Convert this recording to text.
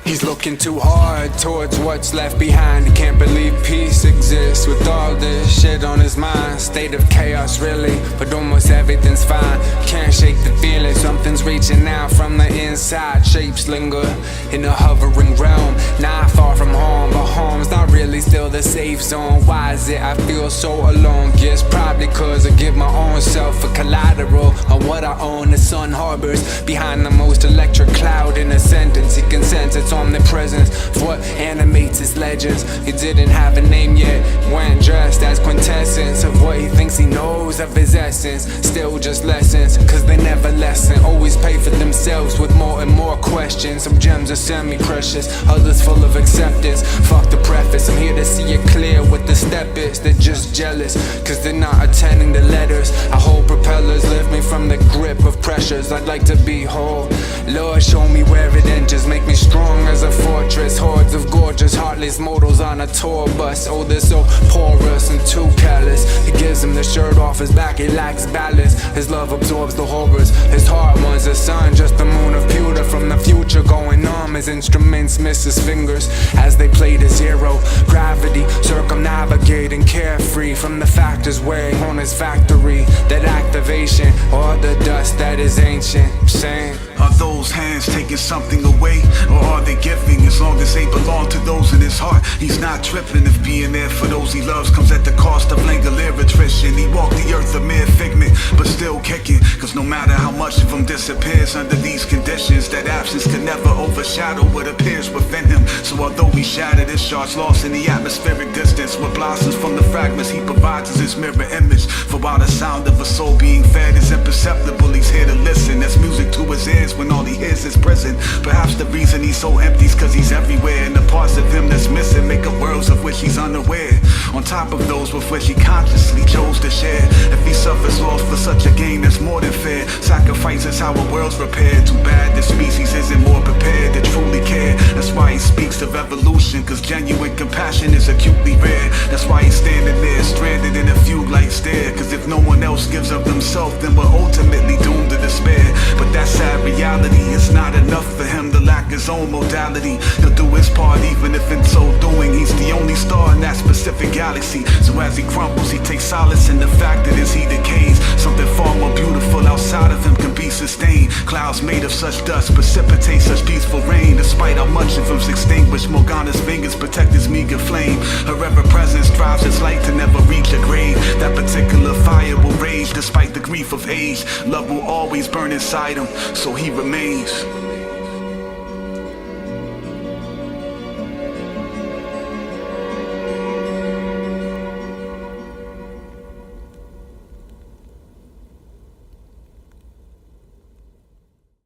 He's looking too hard towards what's left behind. He can't believe peace exists with all this shit on his mind. State of chaos really, but almost everything's fine. Can't shake the feeling, something's reaching out from the inside. Shapes linger in a hovering realm, not far from home, but home's not really still the safe zone. Why is it I feel so alone? Guess probably cause I give my own self a collateral on what I own. The sun harbors behind the most electric cloud. In a sentence he can sense its omnipresence. What animates his legends? He didn't have a name yet, went dressed as quintessence of what he thinks he knows of his essence. Still just lessons, cause they never lessen. Always pay for themselves with more and more questions. Some gems are semi-precious, others full of acceptance. Fuck the preface, I'm here to see it clear what the step is. They're just jealous, cause they're not attending the letters. I hold propellers lift me from the grip of pressures. I'd like to be whole, Lord show me where it enters. Make me strong as a fortress, hordes of gorgeous heartless mortals on a tour bus. Oh, they're so porous and too careless. He gives him the shirt off his back, he lacks balance. His love absorbs the horrors, his heart wants the sun. Just the moon of pewter from the future going numb. His instruments miss his fingers as they played his hero. Gravity circumnavigating carefree from the factors weighing on his factory. That activation or the dust that is ancient. Saying, are those hands taking something away, or are they giving? As long as they belong to those in his heart, he's not tripping. If being there for those he loves comes at the cost of Langolier attrition, he walked the earth a mere figment, but still kicking. Cause no matter how much of him disappears under these conditions, that absence can never overshadow what appears within him. So although we shattered, his shards lost in the atmospheric distance. What blossoms from the fragments he provides is his mirror image. For while the sound of a soul being fed is imperceptible, he's here to listen. That's music to his ears when all he hears is prison. Perhaps the reason he's so empty is cause he's everywhere, and the parts of him that's missing make up worlds of which he's unaware, on top of those with which he consciously chose to share. If he suffers loss for such a gain, that's more than fair. Sacrifice is how a world's repaired. Too bad the species isn't more prepared to truly care. That's why he speaks of evolution, cause genuine compassion is acutely rare. That's why he's standing there, stranded in a fugue like stare. Cause if no one else gives of themselves, then we're ultimately doomed to despair. But that sad reality is not enough for him to lack his own modality. He'll do his part even if in so doing he's the only star in that specific galaxy. So as he crumbles, he takes solace in the fact that as he decays, something far more beautiful outside of him can be sustained. Clouds made of such dust precipitate such peaceful rain. Despite how much of him's extinguished, Morgana's fingers protect his meager flame. Her ever-presence drives its light to never reach a grave. That particular fire will rage despite the grief of age. Love will always burn inside him, so he remains.